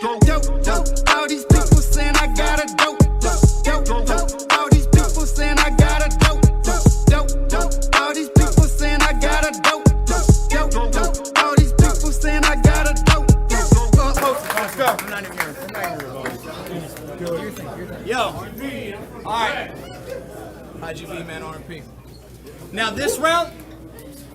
dope. All these people saying I got a dope. All these people saying I got a dope. All these people saying I got a dope. All these people saying I got a dope. Let's go. I'm not even here. Yo. All right. How'd you be, man? RP. Now this round,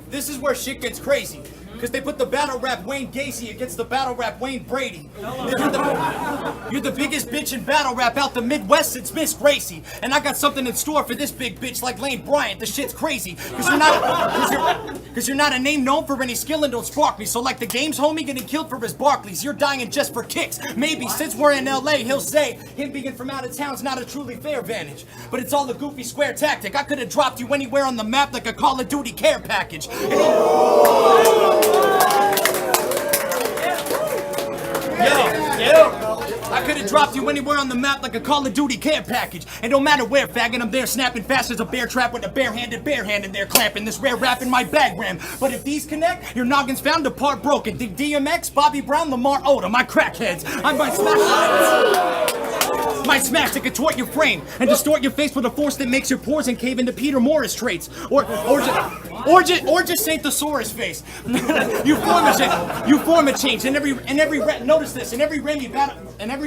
this is where shit gets crazy. Because they put the battle rap Wayne Gacy against the battle rap Wayne Brady. You're the biggest bitch in battle rap out the Midwest since Miss Gracie. And I got something in store for this big bitch like Lane Bryant. The shit's crazy. Because you're not a name known for any skill and don't spark me. So like the game's homie getting killed for his Barclays. You're dying just for kicks. Maybe since we're in LA, he'll say him being from out of town's not a truly fair advantage. But it's all a goofy square tactic. I could have dropped you anywhere on the map like a Call of Duty care package. I could have dropped you anywhere on the map like a Call of Duty care package. And no matter where, faggot, I'm there snapping fast as a bear trap with a bare-handed in there clamping this rare rap in my bag ram. But if these connect, your noggin's found apart broken. Dig DMX, Bobby Brown, Lamar Odom, my crackheads. I might smash to contort your frame and distort your face with a force that makes your pores and cave into Peter Morris traits. Or just Saint Thesaurus face. you form a change. Notice this. In every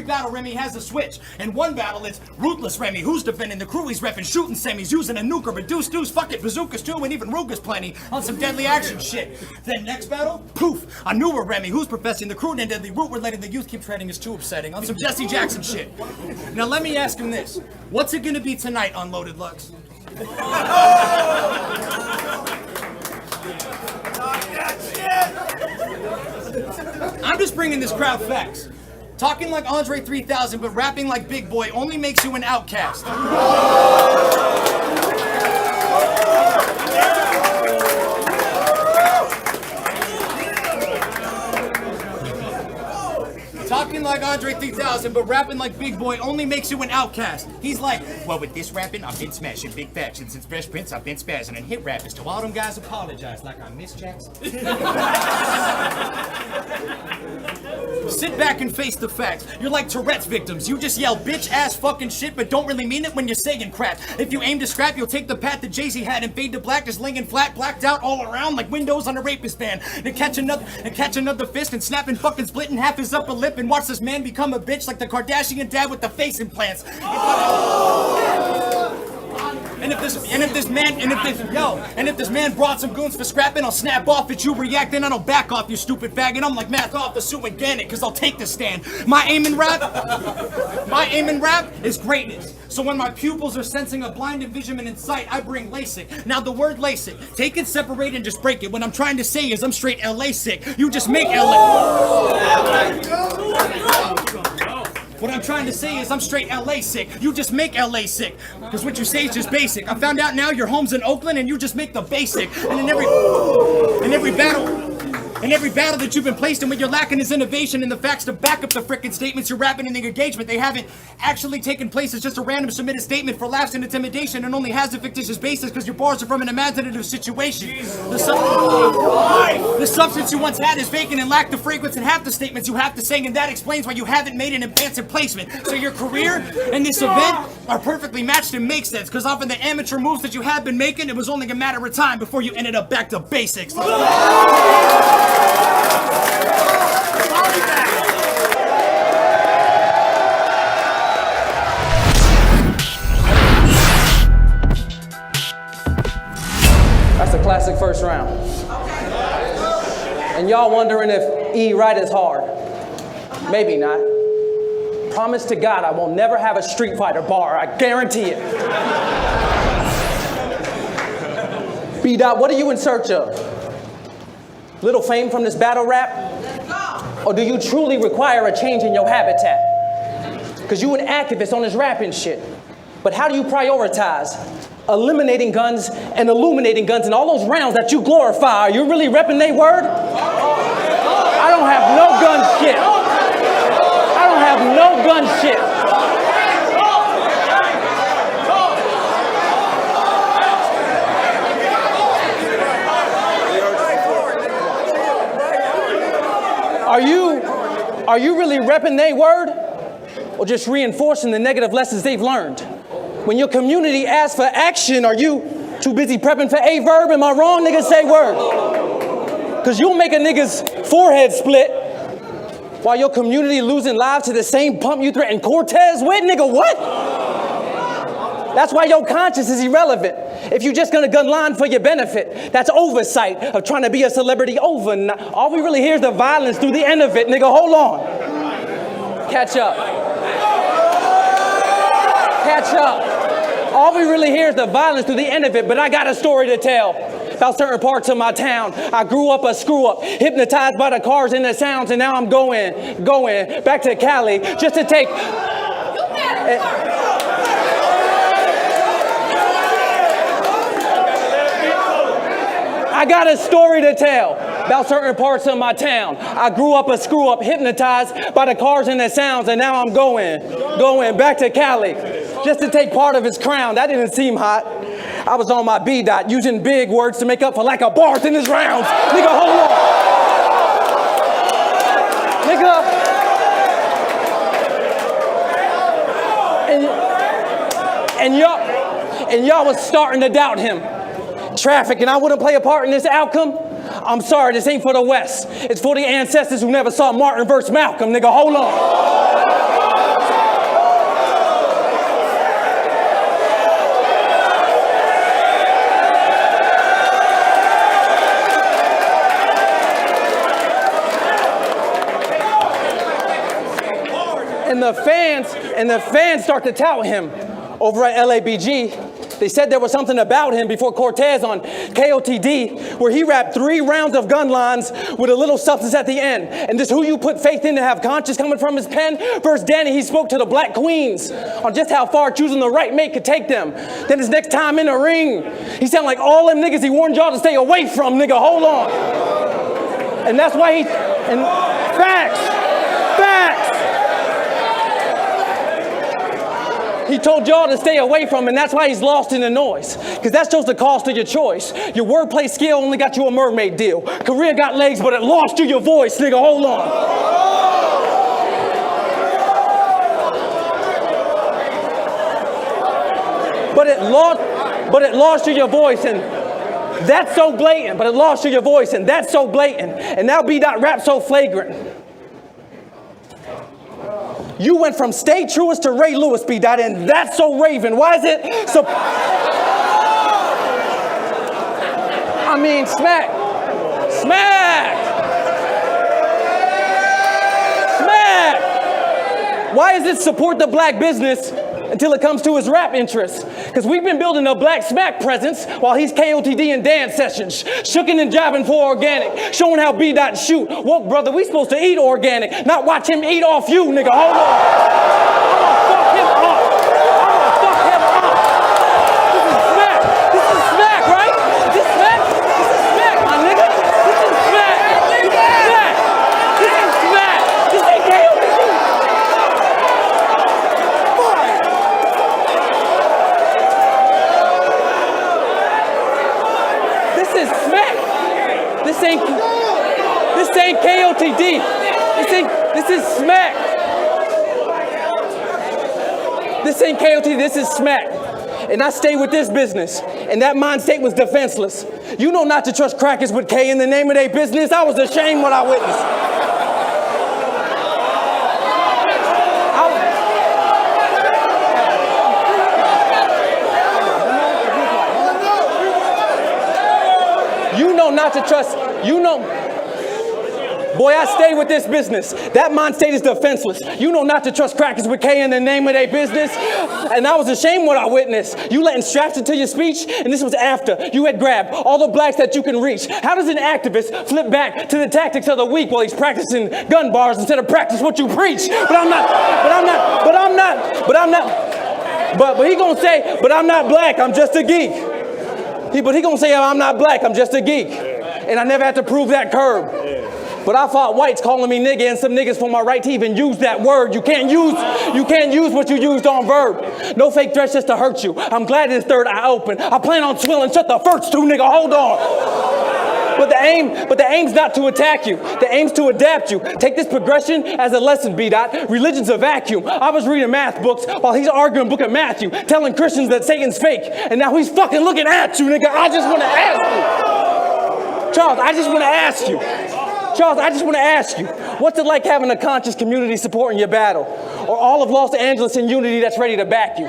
battle Remy has a switch. In one battle it's ruthless Remy, who's defending the crew he's repping, shooting semis, using a nuke or reduced deuce, fuck it, bazookas too, and even Ruger's plenty on some deadly action shit. Then next battle, poof, a newer Remy who's professing the crude and deadly route we're letting the youth keep treading is too upsetting on some Jesse Jackson shit. Now let me ask him this. What's it gonna be tonight on Loaded Lux? I'm just bringing this crowd facts. Talking like Andre 3000 but rapping like Big Boy only makes you an outcast. Talking like Andre 3000 but rapping like Big Boy only makes you an outcast. He's like, well, with this rapping, I've been smashing big factions. Since Fresh Prince, I've been spazzing and hit rappers. To all them guys apologize like I miss Jackson. Sit back and face the facts. You're like Tourette's victims. You just yell bitch ass fucking shit but don't really mean it when you're saying crap. If you aim to scrap, you'll take the path that Jay-Z had and fade to black, just laying flat, blacked out all around like windows on a rapist van. And catch another fist and snap and fucking split in half his upper lip and watch this man become a bitch like the Kardashian dad with the face implants. And if this man brought some goons for scrapping, I'll snap off at you reacting. I don't back off, you stupid faggot. I'm like math off the Sue and Gannett, cause I'll take the stand. My aim in rap is greatness. So when my pupils are sensing a blind envisionment in sight, I bring LASIK. Now the word LASIK, take it, separate, and just break it. What I'm trying to say is I'm straight LA sick. You just make What I'm trying to say is I'm straight LA sick. You just make LA sick. Because what you say is just basic. I found out now your home's in Oakland and you just make the basic. And in every battle that you've been placed in, what you're lacking is innovation and the facts to back up the frickin' statements you're rapping in the engagement. They haven't actually taken place. It's just a random submitted statement for laughs and intimidation and only has a fictitious basis because your bars are from an imaginative situation. The substance you once had is vacant and lack the fragrance in half the statements you have to say, and that explains why you haven't made an advanced placement. So your career and this event are perfectly matched and make sense because often the amateur moves that you have been making, it was only a matter of time before you ended up back to basics. That's a classic first round. And y'all wondering if E right is hard. Maybe not. Promise to God I will never have a Street Fighter bar, I guarantee it. B-Dot, what are you in search of? Little fame from this battle rap? Or do you truly require a change in your habitat? Because you an activist on this rapping shit. But how do you prioritize? Eliminating guns and illuminating guns and all those rounds that you glorify. Are you really repping they word? I don't have no gun shit. I don't have no gun shit. Are you really repping they word? Or just reinforcing the negative lessons they've learned? When your community asks for action, are you too busy prepping for a verb? Am I wrong, nigga? Say word. Because you'll make a nigga's forehead split while your community losing lives to the same pump you threatened Cortez with, nigga, what? That's why your conscience is irrelevant. If you're just gonna gun line for your benefit, that's oversight of trying to be a celebrity overnight. All we really hear is the violence through the end of it, nigga, hold on. Catch up. Catch up. All we really hear is the violence through the end of it, but I got a story to tell about certain parts of my town. I grew up a screw up, hypnotized by the cars and the sounds, and now I'm going back to Cali just to take... I got a story to tell about certain parts of my town. I grew up a screw up, hypnotized by the cars and the sounds, and now I'm going back to Cali just to take part of his crown. That didn't seem hot. I was on my B dot using big words to make up for lack of bars in his rounds. Nigga, hold on. Nigga. And y'all was starting to doubt him. Traffic, and I wouldn't play a part in this outcome. I'm sorry, this ain't for the West. It's for the ancestors who never saw Martin versus Malcolm, nigga. Hold on. And the fans start to tout him over at LABG. They said there was something about him before Cortez on KOTD where he rapped 3 rounds of gun lines with a little substance at the end. And just who you put faith in to have conscience coming from his pen. First Danny, he spoke to the black queens on just how far choosing the right mate could take them. Then his next time in the ring, he sounded like all them niggas he warned y'all to stay away from, nigga, hold on. And that's why facts. He told y'all to stay away from him, and that's why he's lost in the noise. Because that shows the cost of your choice. Your wordplay skill only got you a mermaid deal. Career got legs, but it lost you your voice, nigga. Hold on. But it lost you your voice, and that's so blatant. But it lost you your voice, and that's so blatant. And now B-Dot rap so flagrant. You went from Stay Truest to Ray Lewis, B-Dot, and that's so Raven. Why is it so... I mean, smack. Why is it support the black business until it comes to his rap interests? Because we've been building a black smack presence while he's KOTD in dance sessions, shooking and jiving for organic, showing how B-Dot shoot. Woke brother, we supposed to eat organic, not watch him eat off you, nigga. Hold on. I'ma fuck him up. This is smack, right? This is smack, my nigga. This is smack. This ain't KOTD. This ain't KOTD. This is smack. This ain't KOTD, this is smack. And I stay with this business. And that mind state was defenseless. You know not to trust crackers with K in the name of their business. I was ashamed what I witnessed. You know not to trust, boy, I stay with this business. That mind state is defenseless. You know not to trust crackers with K in the name of their business. And I was ashamed what I witnessed. You letting straps into your speech, and this was after you had grabbed all the blacks that you can reach. How does an activist flip back to the tactics of the weak while he's practicing gun bars instead of practice what you preach? But he gonna say, but I'm not black, I'm just a geek. He gonna say, I'm not black, I'm just a geek. And I never had to prove that curb. But I fought whites calling me nigga and some niggas from my right to even use that word. You can't use what you used on verb. No fake threats just to hurt you. I'm glad this third eye open. I plan on swilling, shut the first two, nigga, hold on. But the aim's not to attack you. The aim's to adapt you. Take this progression as a lesson, B-Dot. Religion's a vacuum. I was reading math books while he's arguing Book of Matthew, telling Christians that Satan's fake. And now he's fucking looking at you, nigga. I just want to ask you. Charles, I just want to ask you. Charles, I just want to ask you, what's it like having a conscious community supporting your battle? Or all of Los Angeles in unity that's ready to back you?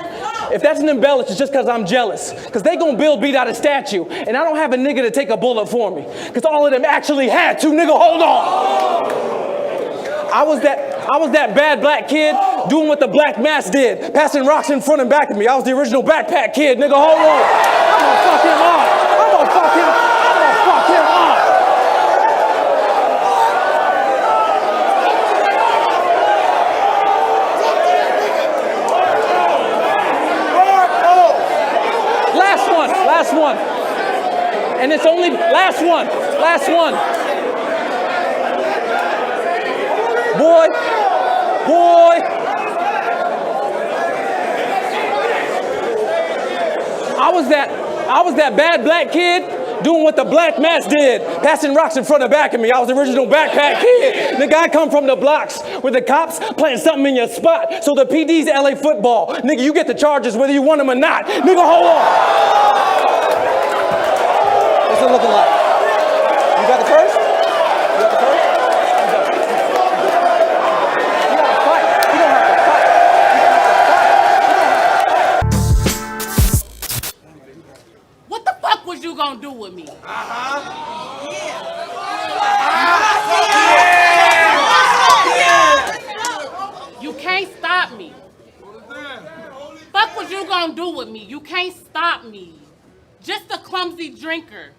If that's an embellish, it's just because I'm jealous. Because they gonna build B-Dot a statue, and I don't have a nigga to take a bullet for me. Because all of them actually had to, nigga, hold on. I was that bad black kid doing what the Black Mass did, passing rocks in front and back of me. I was the original backpack kid, nigga, hold on. I'm gonna fuck him up. I'm gonna fuck him up. Last one. And it's only last one. Boy. I was that bad black kid doing what the Black Mass did, passing rocks in front and back of me. I was the original backpack kid. Nigga, I come from the blocks where the cops planting something in your spot. So the PD's LA football. Nigga, you get the charges whether you want them or not. Nigga, hold on. What's it looking like? You got the first? You got the first? You gotta fight. You don't have to fight. What the fuck was you gonna do with me? You can't stop me. Fuck what you gonna do with me? You can't stop me. Just a clumsy drinker.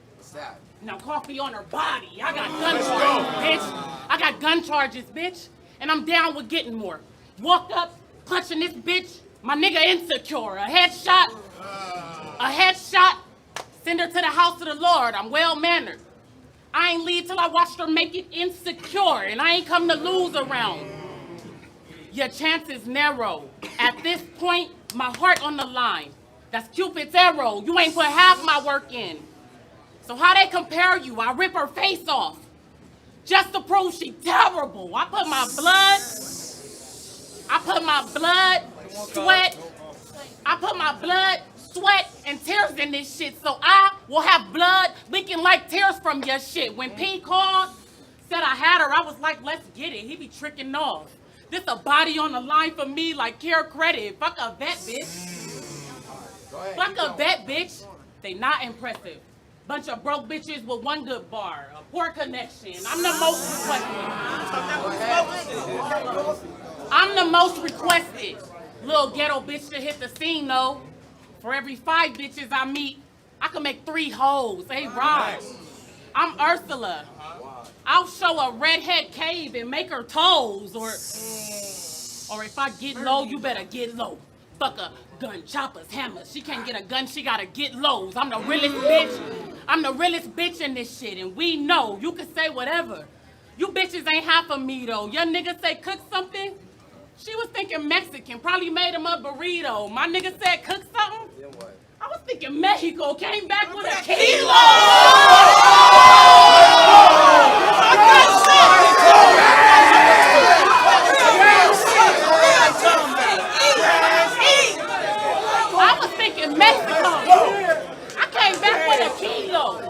Now coffee on her body. I got gun charges, bitch. I got gun charges, bitch. And I'm down with getting more. Walked up, clutching this bitch. My nigga insecure. A headshot. Send her to the house of the Lord. I'm well-mannered. I ain't leave till I watched her make it insecure. And I ain't come to lose around. Your chance is narrow. At this point, my heart on the line. That's Cupid's arrow. You ain't put half my work in. So how they compare you? I rip her face off. Just to prove she terrible. I put my blood, sweat, and tears in this shit. So I will have blood leaking like tears from your shit. When P called, said I had her, I was like, let's get it. He be tricking off. This a body on the line for me like care credit. Fuck a vet, bitch. They not impressive. Bunch of broke bitches with one good bar. A poor connection. I'm the most requested. Little ghetto bitch to hit the scene though. For every 5 bitches I meet, I can make 3 hoes. Hey, Rob. I'm Ursula. I'll show a redhead cave and make her toes. Or if I get low, you better get low. Fuck a gun, choppers, hammers. She can't get a gun, she gotta get lows. I'm the realest bitch. I'm the realest bitch in this shit, and we know. You can say whatever. You bitches ain't half of me, though. Your nigga say cook something? She was thinking Mexican, probably made him a burrito. My nigga said cook something? Then what? I was thinking Mexico, came back with a kilo! I was thinking Mexico. I came back with a kilo.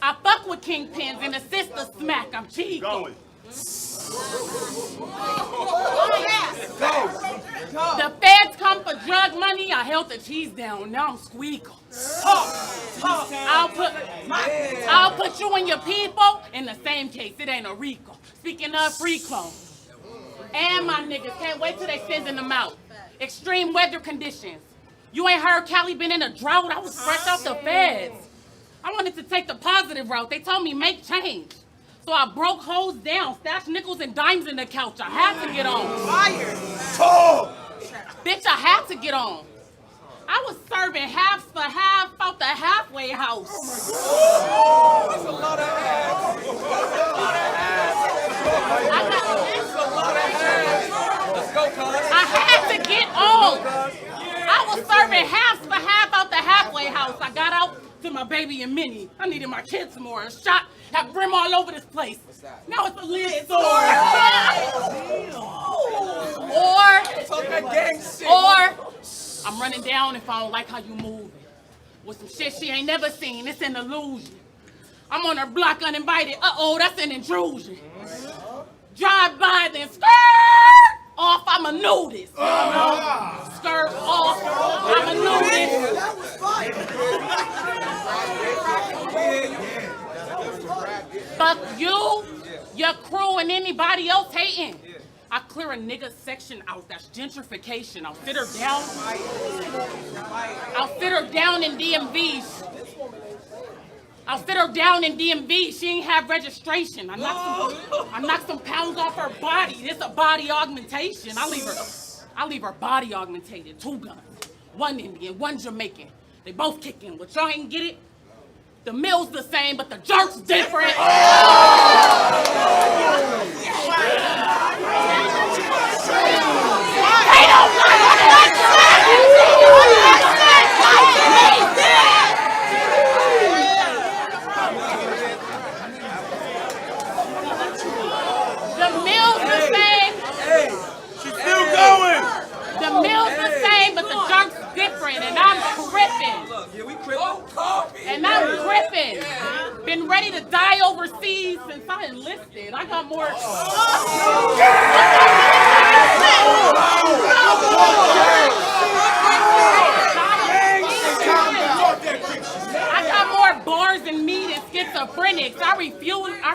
I fuck with kingpins and the sister smack. I'm Chico. The feds come for drug money. I held the cheese down. Now I'm squeakle. I'll put you and your people in the same case. It ain't a RICO. Speaking of free clone. And my niggas can't wait till they sending them out. Extreme weather conditions. You ain't heard Cali been in a drought? I was fresh off the feds. I wanted to take the positive route. They told me make change. So I broke hoes down, stashed nickels and dimes in the couch. I had to get on. Fire! Oh. Bitch, I had to get on. I was serving halves for half out the halfway house. Oh my God. That's a lot of ass. That's a lot of ass. Let's go, cuz. I had to get on. I was serving halves for half out the halfway house. I got out to my my baby and Minnie. I needed my kids more. A shot had brim all over this place. Now it's a lid sore. Or I'm running down if I don't like how you move. With some shit she ain't never seen. It's an illusion. I'm on her block uninvited. Uh-oh, that's an intrusion. Drive by, then skirt off, I'm a nudist. Skirt off, I'm a nudist. Fuck you, your crew, and anybody else hating. I clear a nigga section out, that's gentrification. I'll sit her down. I'll sit her down in DMV. I'll sit her down in DMV. She ain't have registration. I knocked some pounds off her body. This a body augmentation. I leave her body augmentated. 2 guns. 1 Indian, 1 Jamaican. They both kicking. But y'all ain't get it? The mill's the same, but the jerk's different. They don't The mill's the same. Hey, she's still going. The mill's the same, but the jerk's different, and I'm tripping. Yeah, we crippled. And I'm gripping. Been ready to die overseas since I enlisted. I got more. I got more bars than me than schizophrenics. I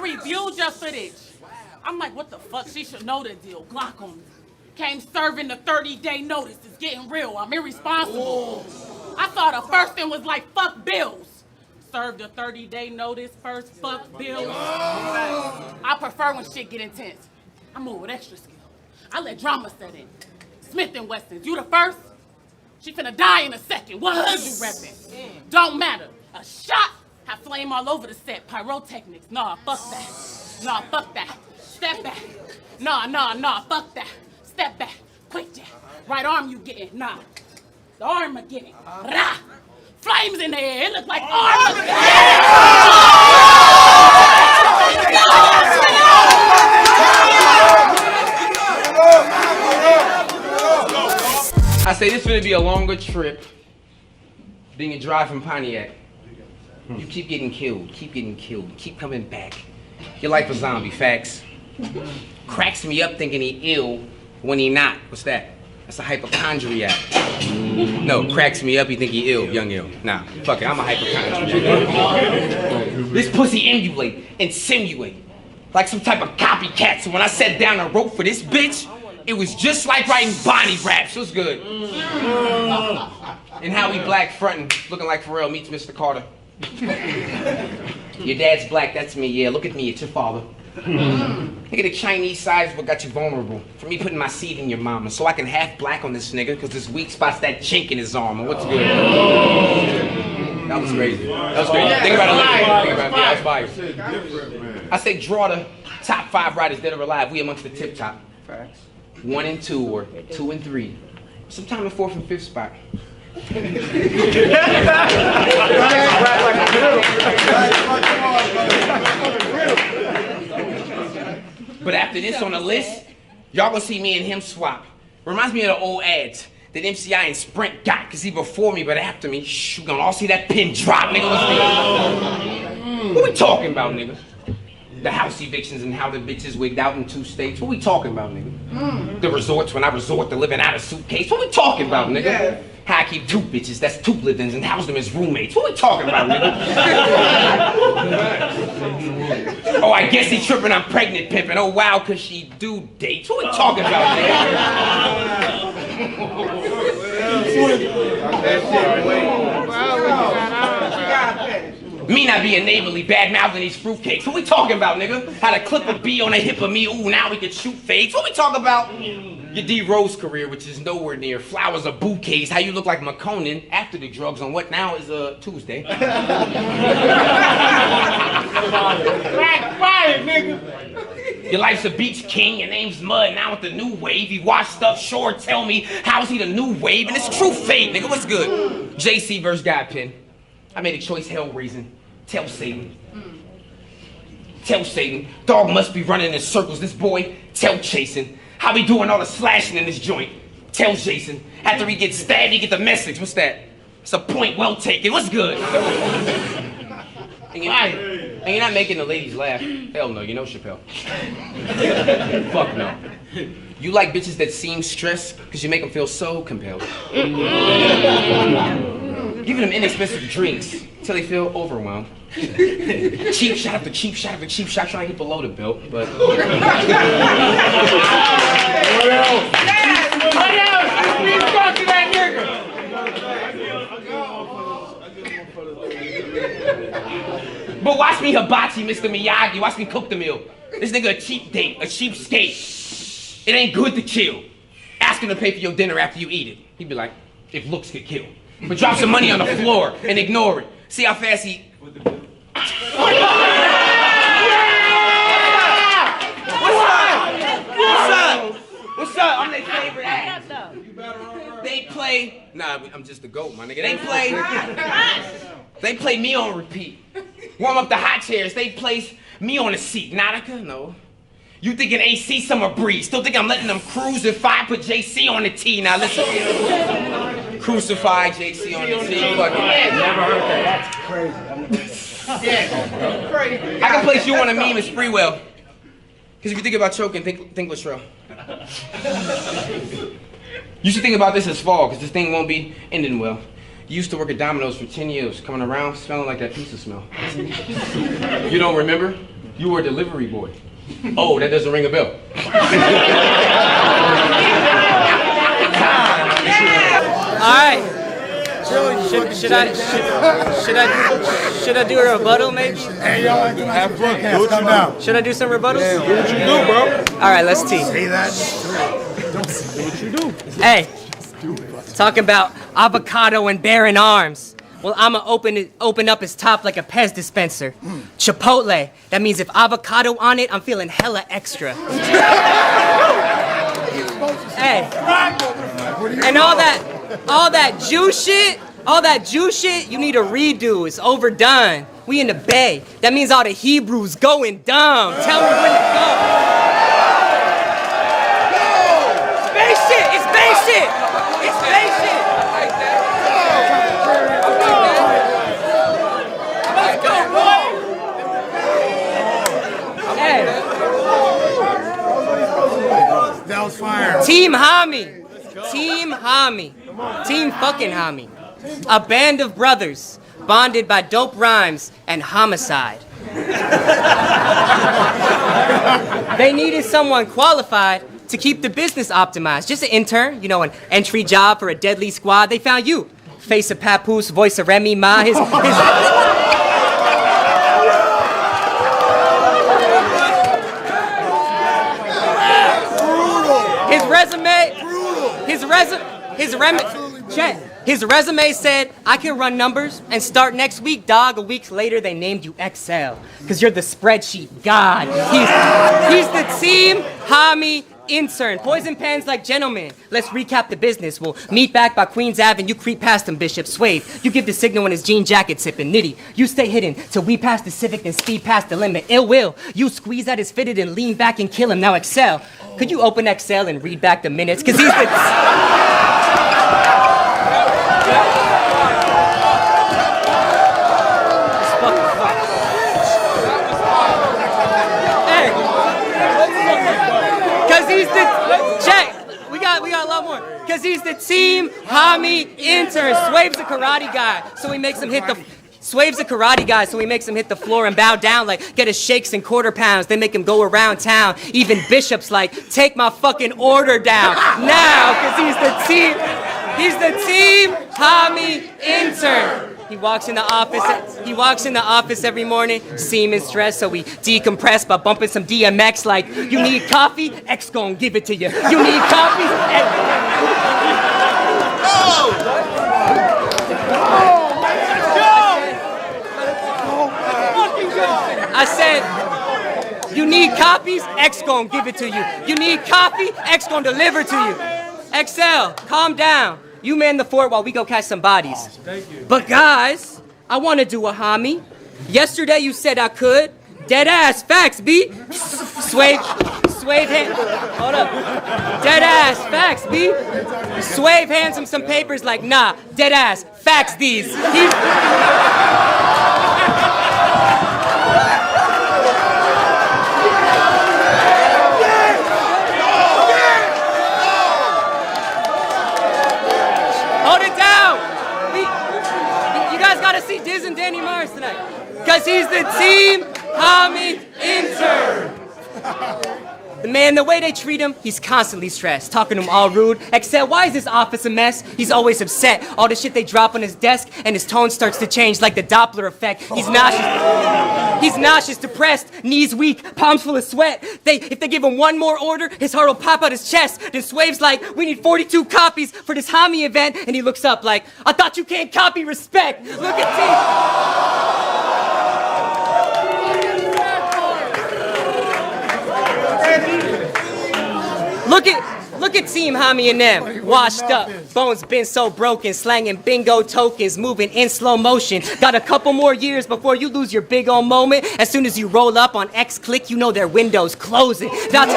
reviewed your footage. I'm like, what the fuck? She should know the deal. Glock on me. Came serving the 30-day notice. It's getting real. I'm irresponsible. I thought the first thing was like, fuck bills. Served a 30-day notice first, fuck bills. I prefer when shit get intense. I move with extra skill. I let drama set in. Smith & Wessons, you the first? She finna die in a second. What hood you reppin'? Don't matter. A shot, have flame all over the set. Pyrotechnics, nah, fuck that. Nah, fuck that. Step back. Nah, fuck that. Step back. Quick jab. Right arm you getting. Nah. The Armageddon. Rah! Flames in the air. It look like Armageddon. I say this gonna be a longer trip than you drive from Pontiac. You keep getting killed, keep coming back. You're like a zombie, facts. Cracks me up thinking he ill when he not. What's that? That's a hypochondriac. No, cracks me up, you think he ill, young ill. Nah, fuck it, I'm a hypochondriac. This pussy emulate, insinuate, like some type of copycat. So when I sat down and wrote for this bitch, it was just like writing Bonnie raps. It was good. And Howie Black frontin', looking like Pharrell meets Mr. Carter. Your dad's black, that's me, yeah, look at me, it's your father. Look at the Chinese size what got you vulnerable. For me putting my seed in your mama, so I can half black on this nigga, cause this weak spot's that chink in his armor. What's good? That was crazy. That was crazy. Think about it, think about it. Yeah, that's fire. I say draw the top 5 riders dead or alive, we amongst the tip top. 1 and 2, or 2 and 3. Sometime in 4th and 5th spot. But after this on the list, y'all gonna see me and him swap. Reminds me of the old ads that MCI and Sprint got, cause he before me, but after me, shh, we gonna all see that pin drop, nigga. What we talking about, nigga? The house evictions and how the bitches wigged out in 2 states. What we talking about, nigga? The resorts when I resort to living out of suitcase. What we talking about, nigga? Yeah. How I keep 2 bitches, that's 2 livings, and house them as roommates. What we talking about, nigga? Oh, I guess he tripping, I'm pregnant pimping. Oh, wow, cause she do dates. What we talking about, nigga? Me not being neighborly, bad-mouthing these fruitcakes. What we talking about, nigga? How to clip a bee on a hip of me, ooh, now we can shoot fades. What we talking about? Your D. Rose career, which is nowhere near. Flowers or bouquets, how you look like McConan after the drugs on what now is a Tuesday. Black fire, nigga. Your life's a beach king, your name's Mud, now with the new wave. He washed up short, tell me, how's he the new wave? And it's true fate, nigga, what's good? JC versus Guy Pen. I made a choice hell raising. Tell Satan. Tell Satan. Dog must be running in circles. This boy, tell chasing. How be doing all the slashing in this joint? Tell Jason. After he gets stabbed, he get the message. What's that? It's a point well taken. What's good? And you're not making the ladies laugh. Hell no, you know Chappelle. Fuck no. You like bitches that seem stressed because you make them feel so compelled. Giving them inexpensive drinks until they feel overwhelmed. Cheap shot after cheap shot after cheap shot, trying to get below the belt, but... What else? What else? Please talk to that nigga! But watch me hibachi, Mr. Miyagi. Watch me cook the meal. This nigga a cheap date, a cheap skate. It ain't good to kill. Ask him to pay for your dinner after you eat it. He'd be like, if looks could kill. But drop some money on the floor and ignore it. See how fast he... What's up? I'm their favorite act. They play... Nah, I'm just the GOAT, my nigga. They play me on repeat. Warm up the hot chairs. They place me on a seat. Nautica? No. You thinking AC summer breeze. Still think I'm letting them cruise if I put JC on the T. Now listen. Crucify JC on the T. Never heard that. That's crazy. I can place you on a meme as Freewell. Because if you think about choking, think Latrell. You should think about this as fall, because this thing won't be ending well. You used to work at Domino's for 10 years, coming around smelling like that pizza smell. You don't remember? You were a delivery boy. Oh, that doesn't ring a bell. All right. Should I do a rebuttal maybe? Hey, y'all ain't gonna have fun. Do what you do. Should I do some rebuttals? Do what you do, bro. All right, let's team. Say that. Do what you do. Hey, talking about avocado and bearing arms. Well, I'ma open up his top like a Pez dispenser. Chipotle. That means if avocado on it, I'm feeling hella extra. Hey, and all that juice shit, you need a redo. It's overdone. We in the Bay. That means all the Hebrews going dumb. Tell me when to go. Space shit. It's space shit. It's space shit. Hey. That was fire. Team Hami. Team Hami. Team fucking Hami. A band of brothers bonded by dope rhymes and homicide. They needed someone qualified to keep the business optimized. Just an intern, you know, an entry job for a deadly squad. They found you. Face of Papoose, voice of Remy Ma. His resume said, I can run numbers and start next week, dog. A week later, they named you Excel, because you're the spreadsheet god. He's the Team Hami intern. Poison pens like gentlemen. Let's recap the business. We'll meet back by Queens Ave and you creep past him, Bishop. Swave, you give the signal when his jean jacket sipping. Nitty, you stay hidden till we pass the Civic and speed past the limit. Ill will, you squeeze at his fitted and lean back and kill him. Now Excel, could you open Excel and read back the minutes? Because he's the... We got a lot more. Because he's the Team Hami intern. Swave's a karate guy, so he makes him hit the... Swave's a karate guy, so he makes him hit the floor and bow down like get his shakes and quarter pounds. They make him go around town. Even Bishop's like, take my fucking order down now, because he's the Team Hami intern. He walks in the office every morning, seeming stressed, so we decompress by bumping some DMX like, you need coffee? X gon' give it to you. You need coffee? I said, you need copies? X gon' give it to you. You need coffee? X gon' deliver to you. Excel, calm down. You man the fort while we go catch some bodies. Thank you. But guys, I want to do a homie. Yesterday you said I could. Dead ass, facts, B. Swave hand. Hold up. Dead ass, facts, B. Swave hands him some papers like, nah, dead ass, facts these. Hold it down. You guys gotta see Diz and Danny Myers tonight. Cause he's the team homie intern. The man, the way they treat him, he's constantly stressed, talking to him all rude. Excel, why is this office a mess? He's always upset. All the shit they drop on his desk, and his tone starts to change like the Doppler effect. He's nauseous, depressed, knees weak, palms full of sweat. If they give him one more order, his heart will pop out his chest. Then Swave's like, we need 42 copies for this homie event. And he looks up like, I thought you can't copy respect. Look at Team. Look at Team Homie and them, washed up, bones been so broken, slanging bingo tokens, moving in slow motion. Got a couple more years before you lose your big old moment. As soon as you roll up on X-Click, you know their window's closing. Not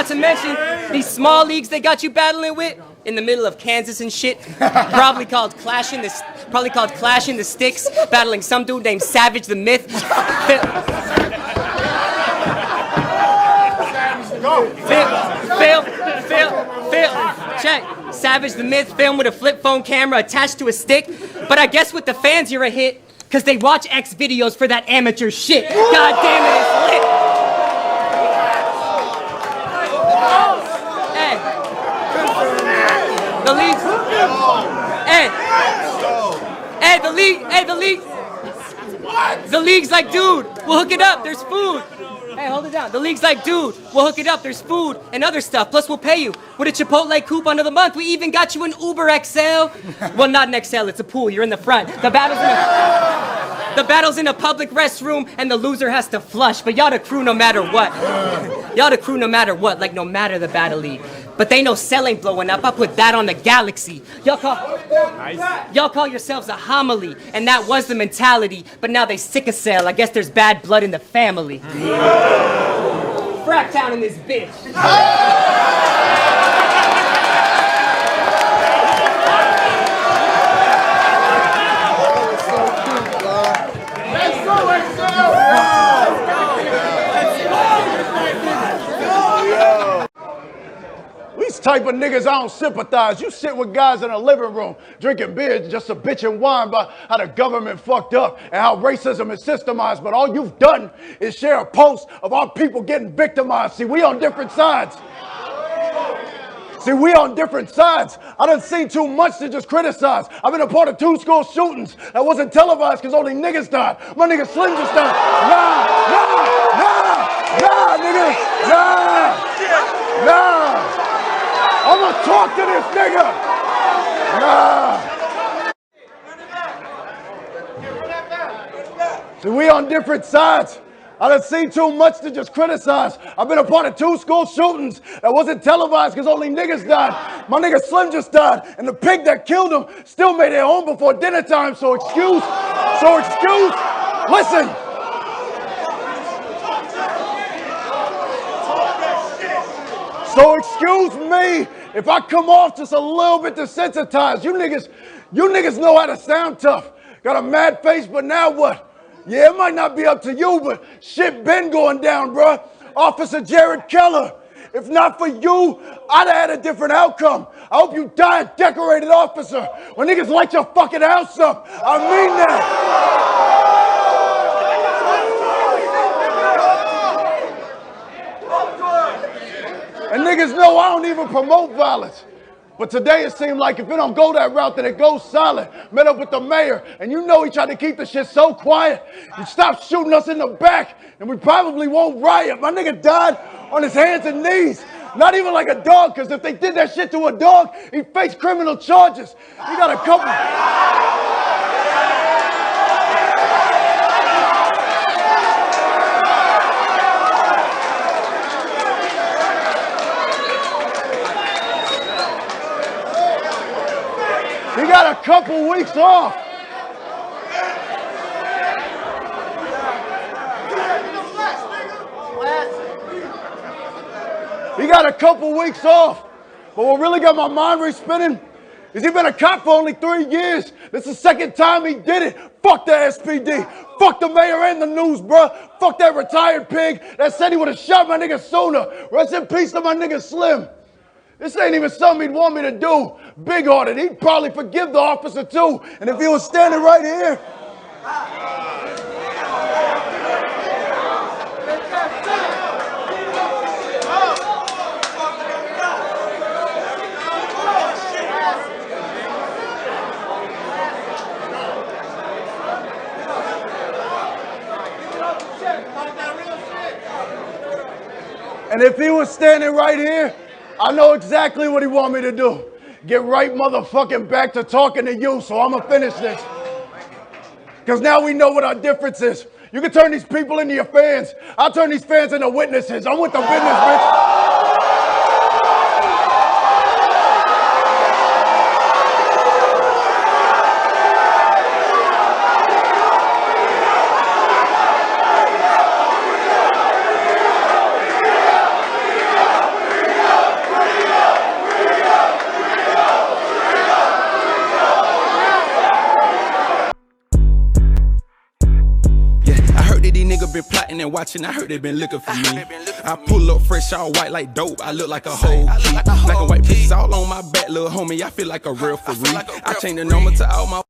to mention these small leagues they got you battling with in the middle of Kansas and shit. Probably called Clashing the Sticks, battling some dude named Savage the Myth. Phil, check. Savage the Myth filmed with a flip phone camera attached to a stick. But I guess with the fans you're a hit, cause they watch X videos for that amateur shit. God damn it, it's lit. The league's like, dude, we'll hook it up, there's food. Hey, hold it down. The league's like, dude, we'll hook it up. There's food and other stuff. Plus, we'll pay you with a Chipotle coupon of the month. We even got you an Uber XL. Well, not an XL. It's a pool. You're in the front. The battle's in a public restroom, and the loser has to flush. But y'all the crew no matter what. Like no matter the battle league. But they know Cell ain't blowing up. I put that on the galaxy. Y'all call yourselves a homily, and that was the mentality. But now they sick of Cell. I guess there's bad blood in the family. Fracktown in this bitch. These type of niggas I don't sympathize. You sit with guys in a living room drinking beer just a bitch and whine about how the government fucked up and how racism is systemized, but all you've done is share a post of our people getting victimized. See, we on different sides. I done seen too much to just criticize. I've been a part of 2 school shootings that wasn't televised because only niggas died. My nigga Slim just died. Nah. I'ma talk to this nigga. See, we on different sides. I done seen too much to just criticize. I've been a part of 2 school shootings that wasn't televised because only niggas died. My nigga Slim just died, and the pig that killed him still made it home before dinner time. So excuse, listen. So excuse me if I come off just a little bit desensitized. You niggas know how to sound tough. Got a mad face, but now what? Yeah, it might not be up to you, but shit been going down, bruh. Officer Jared Keller. If not for you, I'd have had a different outcome. I hope you die a decorated officer when niggas light your fucking house up. I mean that. And niggas know I don't even promote violence. But today it seemed like if it don't go that route, then it goes silent. Met up with the mayor, and you know he tried to keep the shit so quiet. He stopped shooting us in the back, and we probably won't riot. My nigga died on his hands and knees. Not even like a dog, because if they did that shit to a dog, he'd face criminal charges. He got a couple... He got a couple weeks off. He got a couple weeks off. But what really got my mind re-spinning is he been a cop for only 3 years. This is the second time he did it. Fuck the SPD. Fuck the mayor and the news, bruh. Fuck that retired pig that said he would have shot my nigga sooner. Rest in peace to my nigga Slim. This ain't even something he'd want me to do. Big-hearted. He'd probably forgive the officer too. And if he was standing right here. And if he was standing right here, I know exactly what he want me to do. Get right motherfucking back to talking to you, so I'm gonna finish this. Because now we know what our difference is. You can turn these people into your fans. I'll turn these fans into witnesses. I'm with the business, bitch. Been plotting and watching, I heard they been looking for me. I pull up fresh, all white like dope, I look like a whole key. Black and white pieces all on my back, little homie, I feel like a real for real. I changed the number to all my